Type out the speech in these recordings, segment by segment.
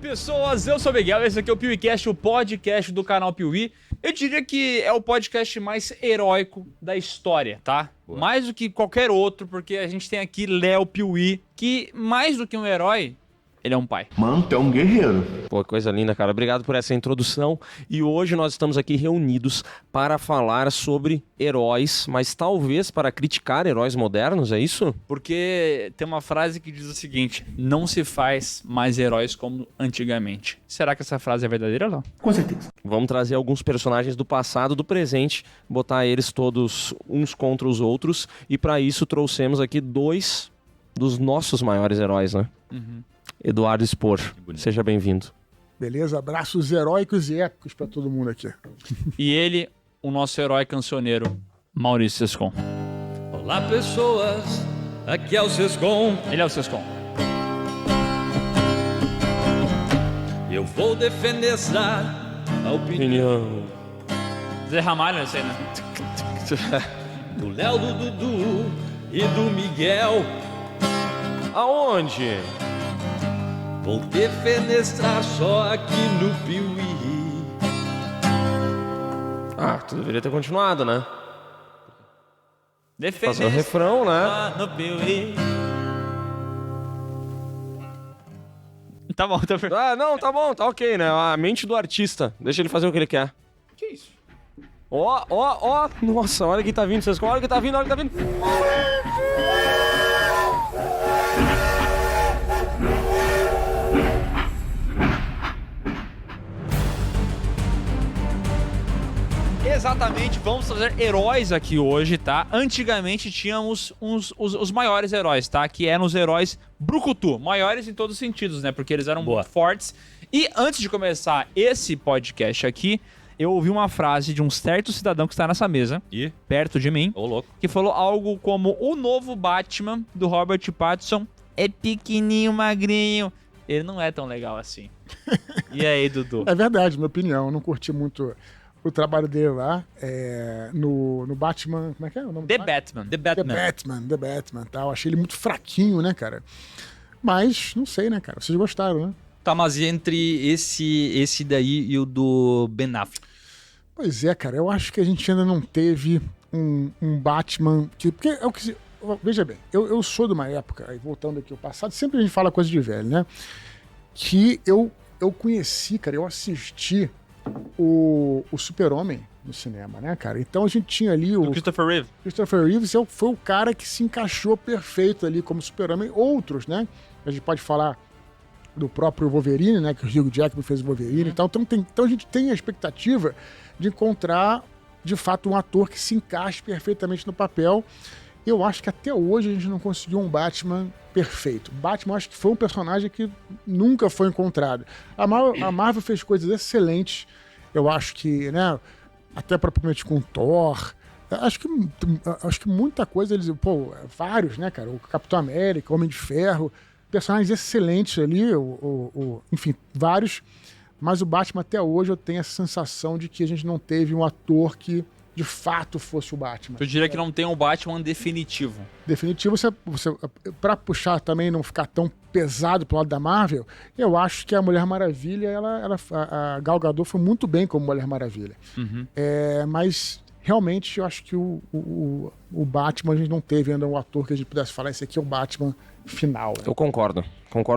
Pessoas, eu sou o Miguel, esse aqui é o PeeWeeCast, o podcast do canal Piuí. Eu diria que é o podcast mais heróico da história, tá? Boa. Mais do que qualquer outro, porque a gente tem aqui Léo Piuí, que mais do que um herói, ele é um pai. Mano, tu é um guerreiro. Pô, coisa linda, cara. Obrigado por essa introdução. E hoje nós estamos aqui reunidos para falar sobre heróis, mas talvez para criticar heróis modernos, é isso? Porque tem uma frase que diz o seguinte: não se faz mais heróis como antigamente. Será que essa frase é verdadeira ou não? Com certeza. Vamos trazer alguns personagens do passado, do presente, botar eles todos uns contra os outros. E para isso trouxemos aqui dois dos nossos maiores heróis, né? Uhum. Eduardo Spor, seja bem-vindo. Beleza? Abraços heróicos e épicos pra todo mundo aqui. E ele, o nosso herói cancioneiro, Maurício Sescon. Olá, pessoas, aqui é o Sescon. Ele é o Sescon. Eu vou defenestrar a opinião Zé Ramalho, eu sei, né? do Léo, do Dudu e do Miguel. Aonde? Vou defenestrar só aqui no Piuí. Ah, tu deveria ter continuado, né? Fazer o Defender refrão, né? no Piuí. Tá bom, tá perfeito. Ah, não, tá bom, tá ok, né? A mente do artista. Deixa ele fazer o que ele quer. Que isso? Ó. Nossa, olha quem tá vindo, vocês. Olha quem tá vindo, olha quem tá vindo. Exatamente, vamos trazer heróis aqui hoje, tá? Antigamente tínhamos os maiores heróis, tá? Que eram os heróis brucutu, maiores em todos os sentidos, né? Porque eles eram muito fortes. E antes de começar esse podcast aqui, eu ouvi uma frase de um certo cidadão que está nessa mesa, perto de mim, que falou algo como: o novo Batman do Robert Pattinson é pequenininho, magrinho. Ele não é tão legal assim. E aí, Dudu? É verdade, minha opinião. Eu não curti muito o trabalho dele lá no Batman. Como é que é o nome? The Batman. The Batman. The Batman, tá? Eu achei ele muito fraquinho, né, cara? Mas, não sei, né, cara? Vocês gostaram, né? Tá, mas entre esse daí e o do Ben Affleck? Pois é, cara. Eu acho que a gente ainda não teve um Batman que... Porque é o que... Veja bem, eu sou de uma época, aí voltando aqui ao passado, sempre a gente fala coisa de velho, né? Que eu conheci, cara, eu assisti o Super-Homem no cinema, né, cara? Então a gente tinha ali o Christopher Reeve. Christopher Reeves foi o cara que se encaixou perfeito ali como Super-Homem. Outros, né? A gente pode falar do próprio Wolverine, né? Que o Hugh Jackman fez o Wolverine e tal. Então a gente tem a expectativa de encontrar, de fato, um ator que se encaixe perfeitamente no papel. Eu acho que até hoje a gente não conseguiu um Batman perfeito. Batman, eu acho que foi um personagem que nunca foi encontrado. A Marvel fez coisas excelentes. Eu acho que, né, até propriamente com Thor. Acho que muita coisa eles, vários, né, cara? O Capitão América, o Homem de Ferro, personagens excelentes ali, enfim, vários. Mas o Batman até hoje eu tenho essa sensação de que a gente não teve um ator que de fato fosse o Batman. Eu diria que não tem um Batman definitivo. Definitivo, você para puxar também, não ficar tão pesado pro lado da Marvel, eu acho que a Mulher Maravilha, a Gal Gadot foi muito bem como Mulher Maravilha. Uhum. Mas realmente eu acho que o Batman, a gente não teve ainda um ator que a gente pudesse falar, esse aqui é o Batman final. Né? Eu concordo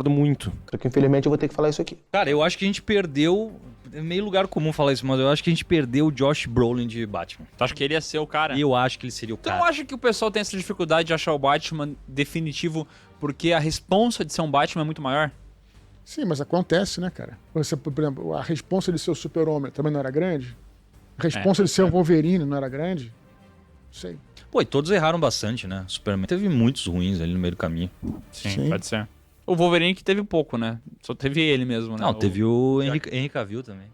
muito. Porque infelizmente eu vou ter que falar isso aqui. Cara, eu acho que a gente perdeu... É meio lugar comum falar isso, mas eu acho que a gente perdeu o Josh Brolin de Batman. Tu acha que ele ia ser o cara? E eu acho que ele seria o Tu cara. não acha que o pessoal tem essa dificuldade de achar o Batman definitivo porque a responsa de ser um Batman é muito maior? Sim, mas acontece, né, cara? Você, por exemplo, a responsa de ser o Super-Homem também não era grande? A responsa de ser o Wolverine não era grande? Não sei. Pô, e todos erraram bastante, né? Superman teve muitos ruins ali no meio do caminho. Sim. Pode ser. O Wolverine que teve pouco, né? Só teve ele mesmo, né? Não, teve o Henry Cavill também.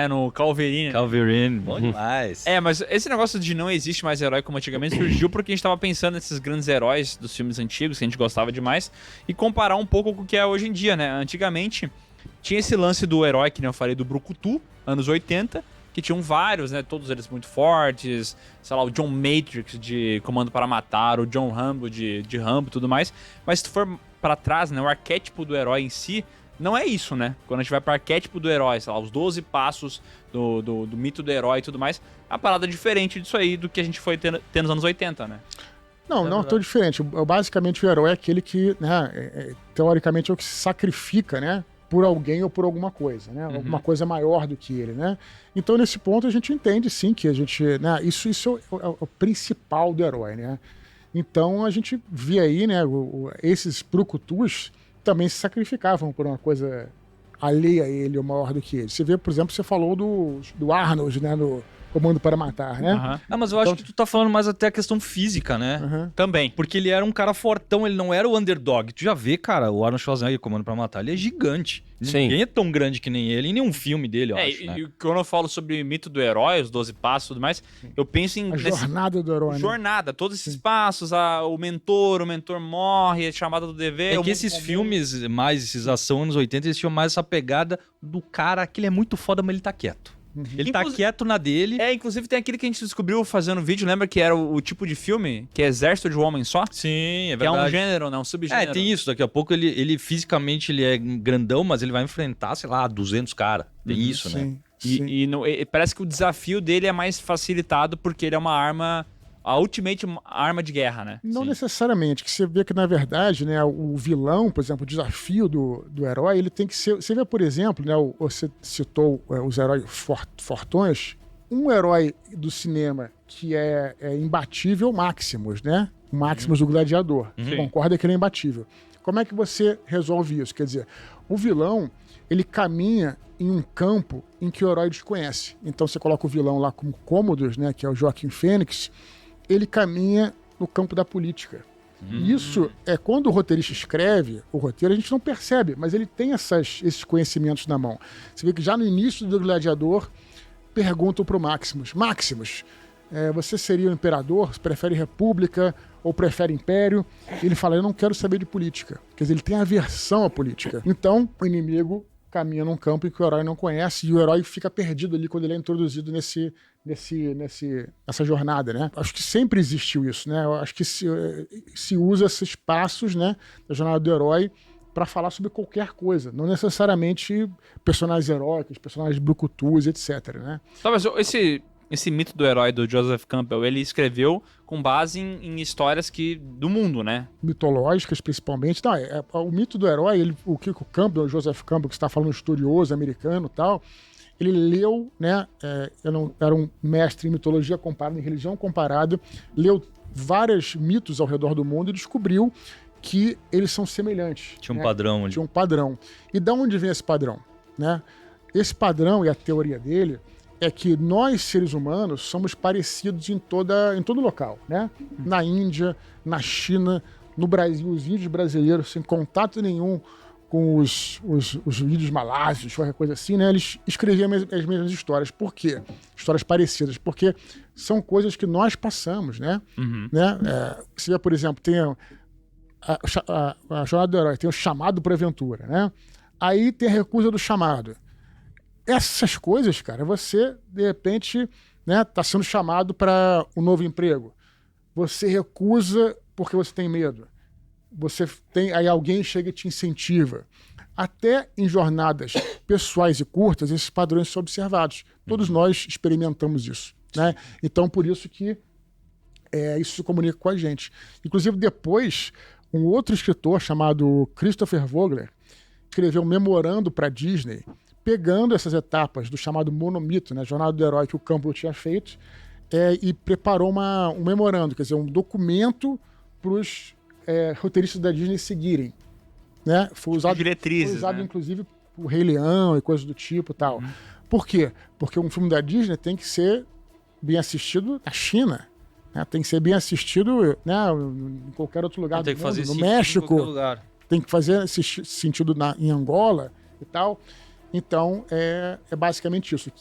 No Calverine. Calverine, bom demais. Mas esse negócio de não existe mais herói como antigamente surgiu porque a gente tava pensando nesses grandes heróis dos filmes antigos, que a gente gostava demais, e comparar um pouco com o que é hoje em dia, né? Antigamente tinha esse lance do herói, que nem eu falei, do Brucutu, anos 80, que tinham vários, né? Todos eles muito fortes, sei lá, o John Matrix de Comando para Matar, o John Rambo de Rambo e tudo mais. Mas se tu for pra trás, né? O arquétipo do herói em si não é isso, né? Quando a gente vai para arquétipo do herói, sei lá, os 12 passos do mito do herói e tudo mais, é uma parada diferente disso aí do que a gente foi ter nos anos 80, né? Não tão diferente. Basicamente, o herói é aquele que, né, teoricamente, é o que se sacrifica, né, por alguém ou por alguma coisa, né? Alguma coisa maior do que ele, né? Então, nesse ponto, a gente entende, sim, que a gente... Né, isso é o principal do herói, né? Então, a gente vê aí, né, esses brucutus também se sacrificavam por uma coisa alheia a ele ou maior do que ele. Você vê, por exemplo, você falou do Arnold, né, no Comando para Matar, né? Mas eu acho que tu tá falando mais até a questão física, né? Também. Porque ele era um cara fortão, ele não era o underdog. Tu já vê, cara, o Arnold Schwarzenegger, Comando pra Matar, ele é gigante. Sim. Ninguém é tão grande que nem ele, em nenhum filme dele, eu acho, né? E quando eu falo sobre o mito do herói, os 12 passos e tudo mais, eu penso em... A jornada do herói, né? Jornada, todos esses passos, o mentor morre, a chamada do dever... É que esses filmes, mais esses ação anos 80, eles tinham mais essa pegada do cara que ele é muito foda, mas ele tá quieto. Ele tá quieto na dele. Inclusive tem aquele que a gente descobriu fazendo vídeo, lembra que era o tipo de filme, que é Exército de um Homem Só? Sim, é Que é verdade. um gênero, né? Um subgênero. Tem isso. Daqui a pouco ele fisicamente ele é grandão, mas ele vai enfrentar, sei lá, 200 caras. Tem isso, né? Sim. E parece que o desafio dele é mais facilitado porque ele é uma arma... A ultimate arma de guerra, né? Não necessariamente, que você vê que, na verdade, né, o vilão, por exemplo, o desafio do herói, ele tem que ser... Você vê, por exemplo, né, você citou os heróis fortões, um herói do cinema que é imbatível, Maximus, né? O Maximus do Gladiador. Concorda que ele é imbatível. Como é que você resolve isso? Quer dizer, o vilão, ele caminha em um campo em que o herói desconhece. Então você coloca o vilão lá como Commodus, né, que é o Joaquim Fênix, ele caminha no campo da política. Isso é quando o roteirista escreve o roteiro, a gente não percebe, mas ele tem esses conhecimentos na mão. Você vê que já no início do Gladiador, perguntam para o Maximus, você seria o imperador? Você prefere república ou prefere império? Ele fala, eu não quero saber de política. Quer dizer, ele tem aversão à política. Então, o inimigo caminha num campo em que o herói não conhece e o herói fica perdido ali quando ele é introduzido nessa jornada, né? Acho que sempre existiu isso, né? Eu acho que se usa esses passos, né, da jornada do herói para falar sobre qualquer coisa, não necessariamente personagens heróicos, personagens brucutus, etc, né? Tá, mas esse mito do herói do Joseph Campbell, ele escreveu com base em histórias do mundo, né? Mitológicas, principalmente. Não, o mito do herói, o Campbell, o Joseph Campbell, que você está falando, estudioso americano e tal, ele leu, né? Era um mestre em mitologia comparada, em religião comparada, leu vários mitos ao redor do mundo e descobriu que eles são semelhantes. Tinha um padrão ali. Tinha um padrão. E de onde vem esse padrão? Né? Esse padrão e a teoria dele é que nós, seres humanos, somos parecidos em todo local, né? Na Índia, na China, no Brasil, os índios brasileiros, sem contato nenhum com os índios malásios, qualquer coisa assim, né? Eles escreviam as mesmas histórias. Por quê? Histórias parecidas. Porque são coisas que nós passamos, né? Né? Você vê, por exemplo, tem a jornada do herói, tem o chamado para aventura, né? Aí tem a recusa do chamado. Essas coisas, cara, você, de repente, né, tá sendo chamado para um novo emprego. Você recusa porque você tem medo. Aí alguém chega e te incentiva. Até em jornadas pessoais e curtas, esses padrões são observados. Todos nós experimentamos isso, né? Então, por isso que isso se comunica com a gente. Inclusive, depois, um outro escritor chamado Christopher Vogler escreveu um memorando para a Disney, pegando essas etapas do chamado monomito, né, Jornada do Herói que o Campbell tinha feito, e preparou um memorando, quer dizer, um documento para os roteiristas da Disney seguirem. Né? Foi usado, diretrizes, né? Inclusive, o Rei Leão e coisas do tipo e tal. Por quê? Porque um filme da Disney tem que ser bem assistido na China, né? Tem que ser bem assistido, né, em qualquer outro lugar do mundo, no México, tem que fazer esse sentido em Angola e tal. Então, é basicamente isso.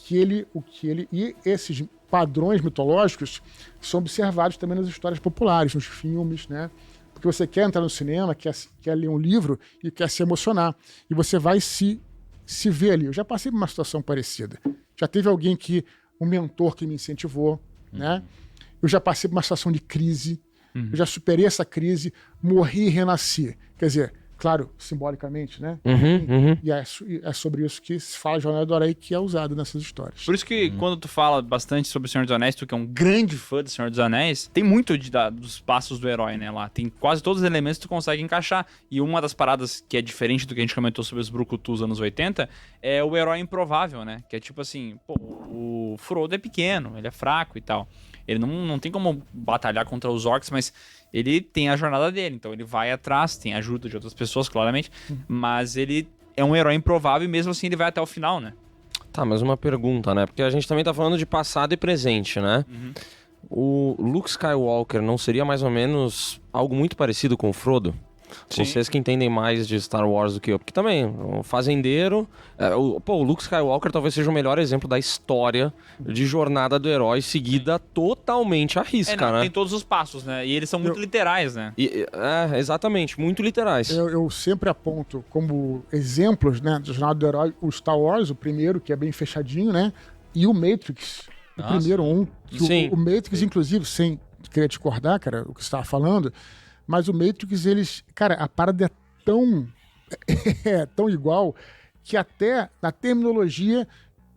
E esses padrões mitológicos são observados também nas histórias populares, nos filmes, né? Porque você quer entrar no cinema, quer ler um livro e quer se emocionar. E você vai se ver ali. Eu já passei por uma situação parecida. Já teve alguém um mentor que me incentivou, né? Eu já passei por uma situação de crise. Eu já superei essa crise, morri e renasci. Quer dizer, claro, simbolicamente, né? Uhum. E é sobre isso que se fala Jornada do Herói, que é usado nessas histórias. Por isso que quando tu fala bastante sobre o Senhor dos Anéis, tu que é um grande fã do Senhor dos Anéis, tem muito dos passos do herói, né, lá. Tem quase todos os elementos que tu consegue encaixar. E uma das paradas que é diferente do que a gente comentou sobre os Brucutus anos 80 é o herói improvável, né? Que é tipo assim, pô, o Frodo é pequeno, ele é fraco e tal. Ele não tem como batalhar contra os orcs, mas ele tem a jornada dele. Então ele vai atrás, tem ajuda de outras pessoas, claramente. Mas ele é um herói improvável e mesmo assim ele vai até o final, né? Tá, mas uma pergunta, né? Porque a gente também tá falando de passado e presente, né? O Luke Skywalker não seria mais ou menos algo muito parecido com o Frodo? Sim. Vocês que entendem mais de Star Wars do que eu. Porque também, o fazendeiro... o Luke Skywalker talvez seja o melhor exemplo da história de jornada do herói seguida totalmente à risca, né? Tem todos os passos, né? E eles são muito literais, né? Exatamente, muito literais. Eu sempre aponto como exemplos, né, da Jornada do Herói, o Star Wars, o primeiro, que é bem fechadinho, né? E o Matrix, o primeiro Sim. O Matrix, inclusive, sem querer discordar, cara, o que você estava falando, mas o Matrix, cara, a parada é tão igual que até na terminologia,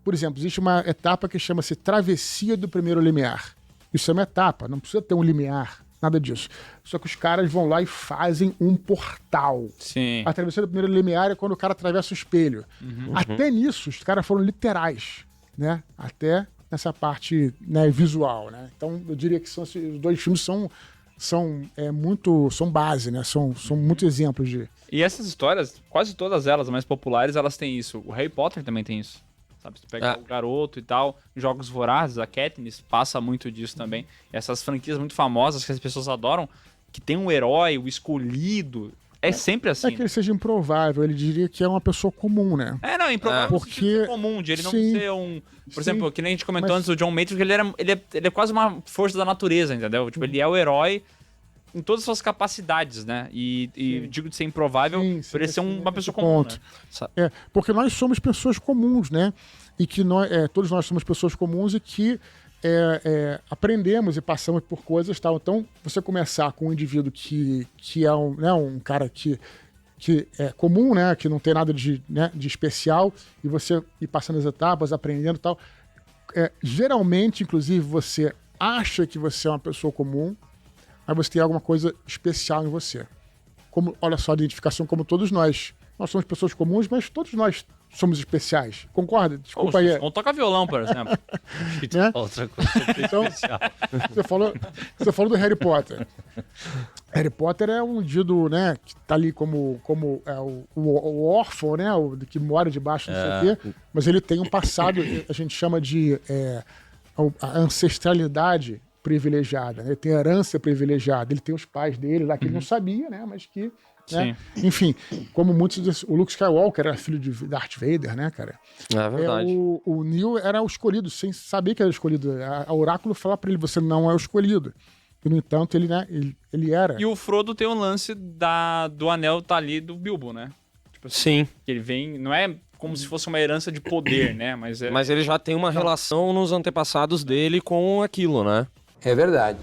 por exemplo, existe uma etapa que chama-se travessia do primeiro limiar. Isso é uma etapa, não precisa ter um limiar, nada disso. Só que os caras vão lá e fazem um portal. Sim. A travessia do primeiro limiar é quando o cara atravessa o espelho. Até nisso, os caras foram literais, né? Até nessa parte, né, visual, né? Então, eu diria que os dois filmes são base, né? São muitos exemplos de... E essas histórias, quase todas elas, mais populares, elas têm isso. O Harry Potter também tem isso. Sabe, tu pega o garoto e tal, Jogos Vorazes, a Katniss passa muito disso também. E essas franquias muito famosas que as pessoas adoram, que tem um herói, o escolhido, é sempre assim. É que ele seja improvável, ele diria que é uma pessoa comum, né? Não, improvável porque... de ser comum, de ele não ser um... Por exemplo, que nem a gente comentou antes do John Matrix, ele é quase uma força da natureza, entendeu? Tipo, ele é o herói em todas as suas capacidades, né? E digo de ser improvável por ele ser uma pessoa comum, né? Porque nós somos pessoas comuns, né? E que todos nós somos pessoas comuns e que aprendemos e passamos por coisas, tal. Então, você começar com um indivíduo que é um cara que é comum, né? Que não tem nada de especial, e você ir passando as etapas, aprendendo e tal. Geralmente, inclusive, você acha que você é uma pessoa comum, mas você tem alguma coisa especial em você. Olha só a identificação, como todos nós. Nós somos pessoas comuns, mas todos nós somos especiais. Concorda? Desculpa aí. Vamos tocar violão, por exemplo. Né? Outra coisa Então, especial. você falou do Harry Potter. Harry Potter é um indivíduo, né, que tá ali como o órfão, né, o que mora debaixo do quê, mas ele tem um passado, a gente chama de a ancestralidade privilegiada, né? Ele tem herança privilegiada, ele tem os pais dele lá que ele não sabia, né, mas que... Né? Enfim, como muitos... O Luke Skywalker era filho de Darth Vader, né, cara? É verdade. O Neo era o escolhido, sem saber que era o escolhido. A Oráculo fala pra ele, você não é o escolhido. E, no entanto, ele era. E o Frodo tem um lance do anel tá ali do Bilbo, né? Tipo assim, Sim. que ele vem... Não é como se fosse uma herança de poder, né? Mas ele já tem uma relação nos antepassados dele com aquilo, né? É verdade.